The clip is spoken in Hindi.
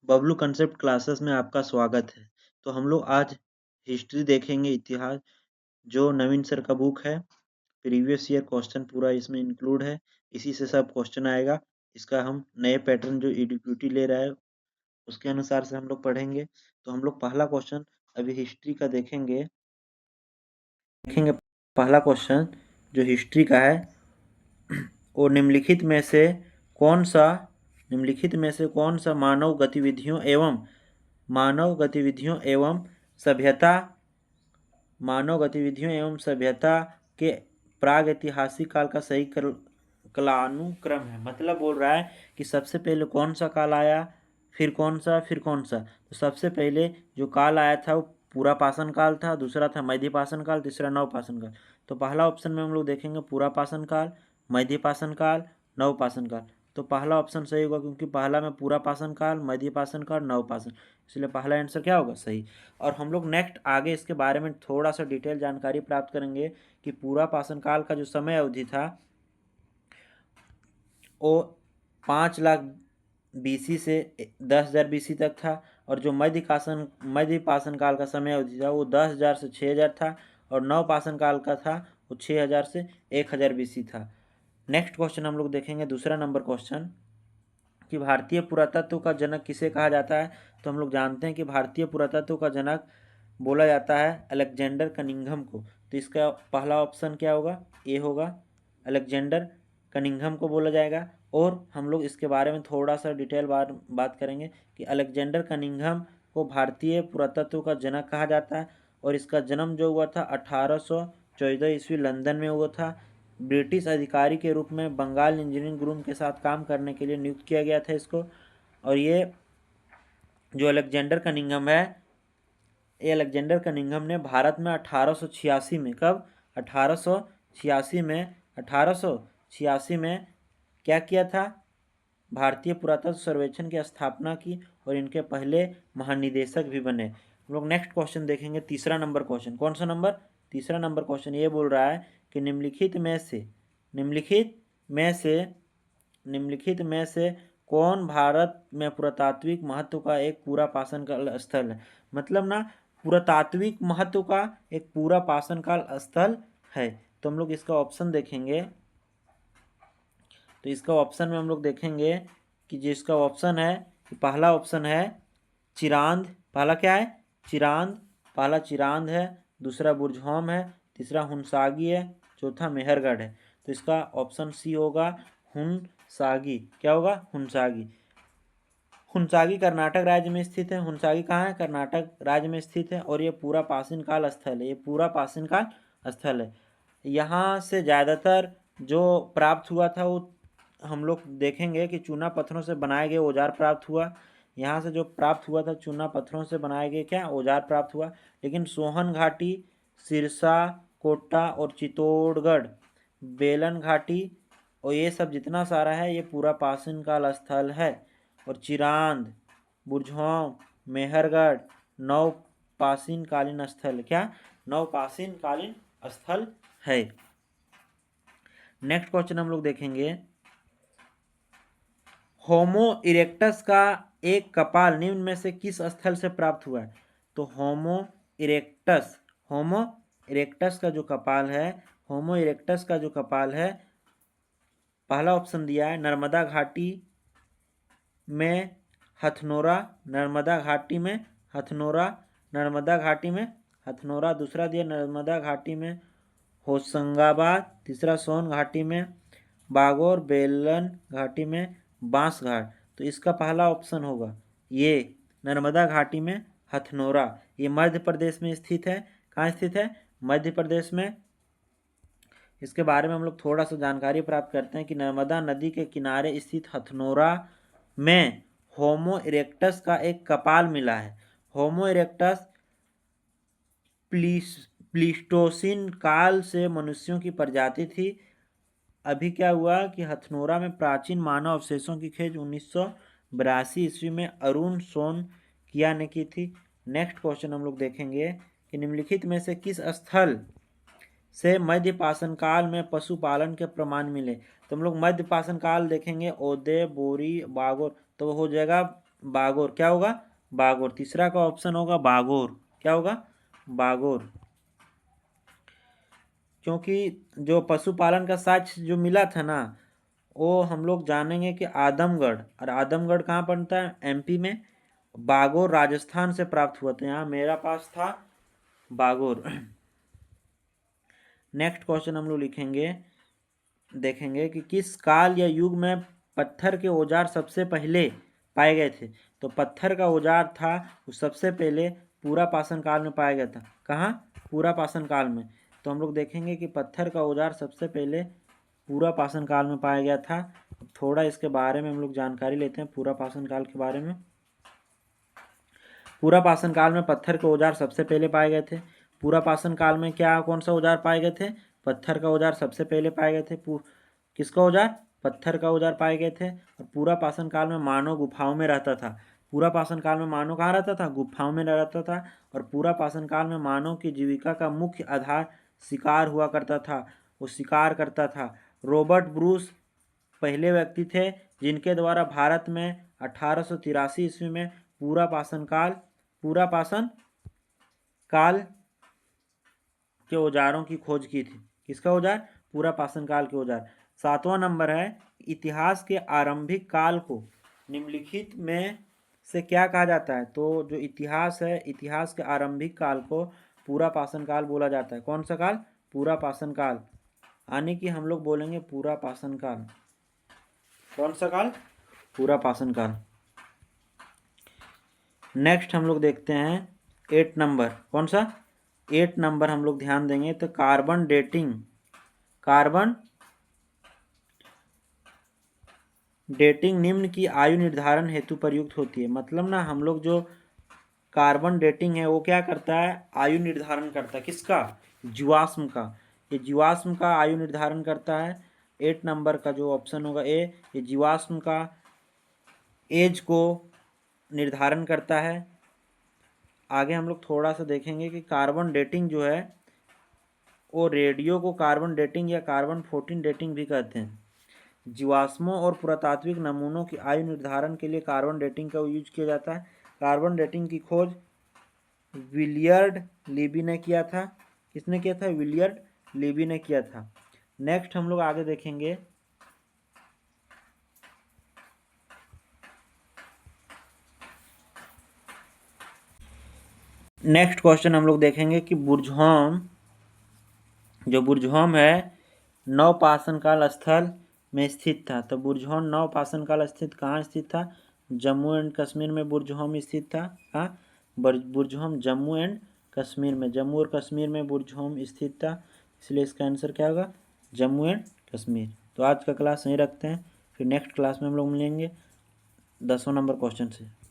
बबलू कंसेप्ट क्लासेस में आपका स्वागत है। तो हम लोग आज हिस्ट्री देखेंगे, इतिहास, जो नवीन सर का बुक है। प्रीवियस ईयर क्वेश्चन पूरा इसमें इंक्लूड है, इसी से सब क्वेश्चन आएगा। इसका हम नए पैटर्न जो ईडीक्यूटी ले रहा है उसके अनुसार से हम लोग पढ़ेंगे। तो हम लोग पहला क्वेश्चन अभी हिस्ट्री का देखेंगे। पहला क्वेश्चन जो हिस्ट्री का है वो निम्नलिखित में से कौन सा मानव गतिविधियों एवं सभ्यता के प्राग ऐतिहासिक काल का सही कालानुक्रम है। मतलब बोल रहा है कि सबसे पहले कौन सा काल आया, फिर कौन सा, फिर कौन सा। तो सबसे पहले जो काल आया था वो पूरा पाषाण काल था, दूसरा था मध्य पाषाण काल, तीसरा नव पाषाण काल। तो पहला ऑप्शन में हम लोग देखेंगे पूरा पाषाण काल, मध्य पाषाण काल, नव पाषाण काल। तो पहला ऑप्शन सही होगा, क्योंकि पहला में पूरा पाषाण काल, मध्य पाषाण काल, नव पाषाण, इसलिए पहला आंसर क्या होगा, सही। और हम लोग नेक्स्ट आगे इसके बारे में थोड़ा सा डिटेल जानकारी प्राप्त करेंगे कि पूरा पाषाण काल का जो समय अवधि था वो 5 लाख BC से 10,000 BC तक था। और जो मध्य पाषाण काल का समय अवधि था वो 10,000 से 6,000 था। और नव पाषाण काल का था वो 6,000 से 1,000 BC था। नेक्स्ट क्वेश्चन हम लोग देखेंगे, दूसरा नंबर क्वेश्चन, कि भारतीय पुरातत्व का जनक किसे कहा जाता है। तो हम लोग जानते हैं कि भारतीय पुरातत्व का जनक बोला जाता है अलेक्जेंडर कनिंघम को। तो इसका पहला ऑप्शन क्या होगा, ए होगा, अलेक्जेंडर कनिंघम को बोला जाएगा। और हम लोग इसके बारे में थोड़ा सा डिटेल बात करेंगे कि अलेक्जेंडर कनिंघम को भारतीय पुरातत्व का जनक कहा जाता है। और इसका जन्म जो हुआ था 1814 ईस्वी लंदन में हुआ था। ब्रिटिश अधिकारी के रूप में बंगाल इंजीनियरिंग ग्रुप के साथ काम करने के लिए नियुक्त किया गया था इसको। और ये जो अलेक्जेंडर कनिंघम है, ये अलेक्जेंडर कनिंघम ने भारत में 1886 में, कब, 1886 में क्या किया था, भारतीय पुरातत्व सर्वेक्षण की स्थापना की और इनके पहले महानिदेशक भी बने। हम लोग नेक्स्ट क्वेश्चन देखेंगे, तीसरा नंबर क्वेश्चन। कौन सा नंबर, तीसरा नंबर क्वेश्चन ये बोल रहा है कि निम्नलिखित में से कौन भारत में पुरातात्विक महत्व का एक पूरा पाषाण काल स्थल है। मतलब ना, पुरातात्विक महत्व का एक पूरा पाषाण काल स्थल है। तो हम लोग इसका ऑप्शन देखेंगे। तो इसका ऑप्शन में हम लोग देखेंगे कि जिसका ऑप्शन है, पहला ऑप्शन है चिरांद। पहला क्या है, चिरांद। पहला चिरांद है, दूसरा बुरझौम है, तीसरा हुनसागी है, चौथा मेहरगढ़ है। तो इसका ऑप्शन सी होगा, हुनसागी। क्या होगा, हुनसागी। हुनसागी कर्नाटक राज्य में स्थित है। हुनसागी कहाँ है, कर्नाटक राज्य में स्थित है। और ये पूरा पाषाण काल स्थल है, यहाँ से ज़्यादातर जो प्राप्त हुआ था वो हम लोग देखेंगे कि चूना पत्थरों से बनाए गए औजार प्राप्त हुआ। यहाँ से जो प्राप्त हुआ था चूना पत्थरों से बनाए गए क्या औजार प्राप्त हुआ। लेकिन सोहन घाटी, सिरसा, कोटा और चित्तौड़गढ़, बेलन घाटी और ये सब जितना सारा है ये पूरा पाषाण काल स्थल है। और चिरांद, बुरझौम, मेहरगढ़ नव पाषाण कालीन स्थल, क्या, नव पाषाण कालीन स्थल है। नेक्स्ट क्वेश्चन हम लोग देखेंगे, होमो इरेक्टस का एक कपाल निम्न में से किस स्थल से प्राप्त हुआ है। तो होमो इरेक्टस का जो कपाल है, पहला ऑप्शन दिया है नर्मदा घाटी में हथनोरा, दूसरा दिया नर्मदा घाटी में होशंगाबाद, तीसरा सोन घाटी में बागोर, बेलन घाटी में बांस घाट। तो इसका पहला ऑप्शन होगा ये नर्मदा घाटी में हथनोरा। ये मध्य प्रदेश में स्थित है। कहाँ स्थित है, मध्य प्रदेश में। इसके बारे में हम लोग थोड़ा सा जानकारी प्राप्त करते हैं कि नर्मदा नदी के किनारे स्थित हथनोरा में होमो इरेक्टस का एक कपाल मिला है। होमो इरेक्टस प्लीस्टोसीन काल से मनुष्यों की प्रजाति थी। अभी क्या हुआ कि हथनोरा में प्राचीन मानव अवशेषों की खोज 1982 ईस्वी में अरुण सोनकिया ने की थी। नेक्स्ट क्वेश्चन हम लोग देखेंगे कि निम्नलिखित में से किस स्थल से मध्य पाषाण काल में पशुपालन के प्रमाण मिले। तो हम लोग मध्य पाषाण काल देखेंगे, ओदे, बोरी, बागोर, तो हो जाएगा बागोर, क्या होगा? बागोर। तीसरा का ऑप्शन होगा बागोर, क्या होगा? बागोर। क्योंकि जो पशुपालन का साक्ष्य जो मिला था ना, वो हम लोग जानेंगे कि आदमगढ़, और आदमगढ़ कहाँ पड़ता है? एमपी में। बागोर राजस्थान से प्राप्त हुआ था, यहाँ मेरा पास था बागोर। नेक्स्ट क्वेश्चन हम लोग लिखेंगे, देखेंगे कि किस काल या युग में पत्थर के औजार सबसे पहले पाए गए थे। तो पत्थर का औजार था वो सबसे पहले पूरा पाषाण काल में पाया गया था। कहाँ? पूरा पाषाण काल में। तो हम लोग देखेंगे कि पत्थर का औजार सबसे पहले पूरा पाषाण काल में पाया गया था। थोड़ा इसके बारे में हम लोग जानकारी लेते हैं, पूरा पाषाण काल के बारे में। पूरा पाषाण काल में पत्थर के औजार सबसे पहले पाए गए थे। पूरा पाषाण काल में क्या, कौन सा औजार पाए गए थे? पत्थर का औजार सबसे पहले पाए गए थे। किसका औजार? पत्थर का औजार पाए गए थे। और पूरा पाषाण काल में मानव गुफाओं में रहता था। पूरा पाषाण काल में मानव कहाँ रहता था? गुफाओं में रहता था। और पूरा पाषाण काल में मानव की जीविका का मुख्य आधार शिकार हुआ करता था, वो शिकार करता था। रॉबर्ट ब्रूस पहले व्यक्ति थे जिनके द्वारा भारत में 1883 ईस्वी में पूरा पाषाण काल के औजारों की खोज की थी। किसका औजार? पूरा पाषाण काल के औजार। 7वां नंबर है, इतिहास के आरंभिक काल को निम्नलिखित में से क्या कहा जाता है? तो जो इतिहास है, इतिहास के आरंभिक काल को पूरा पाषाण काल बोला जाता है। कौन सा काल? पूरा पाषाण काल। यानी कि हम लोग बोलेंगे पूरा पाषाण काल। कौन सा काल? पूरा पाषाण काल। नेक्स्ट हम लोग देखते हैं 8 नंबर। कौन सा? 8 नंबर हम लोग ध्यान देंगे तो कार्बन डेटिंग। कार्बन डेटिंग निम्न की आयु निर्धारण हेतु प्रयुक्त होती है। मतलब ना हम लोग जो कार्बन डेटिंग है वो क्या करता है? आयु निर्धारण करता है। किसका? जीवाश्म का। ये जीवाश्म का आयु निर्धारण करता है। 8 नंबर का जो ऑप्शन होगा ए, ये जीवाश्म का एज को निर्धारण करता है। आगे हम लोग थोड़ा सा देखेंगे कि कार्बन डेटिंग जो है वो रेडियो को कार्बन डेटिंग या कार्बन 14 डेटिंग भी कहते हैं। जीवाश्मों और पुरातात्विक नमूनों की आयु निर्धारण के लिए कार्बन डेटिंग का यूज किया जाता है। कार्बन डेटिंग की खोज विलियर्ड लीबी ने किया था। किसने किया था? विलियर्ड लीबी ने किया था। नेक्स्ट हम लोग आगे देखेंगे, नेक्स्ट क्वेश्चन हम लोग देखेंगे कि बुर्जहोम, जो बुर्जहोम है नवपाषाण काल स्थल में स्थित था। तो बुर्जहोम नवपाषाण काल स्थित कहाँ स्थित था? जम्मू एंड कश्मीर में बुर्जहोम स्थित था। हाँ, बुर्जहोम जम्मू एंड कश्मीर में, जम्मू और कश्मीर में बुर्जहोम स्थित था। इसलिए इसका आंसर क्या होगा? जम्मू एंड कश्मीर। तो आज का क्लास यहीं रखते हैं, फिर नेक्स्ट क्लास में हम लोग मिलेंगे 10वां नंबर क्वेश्चन से।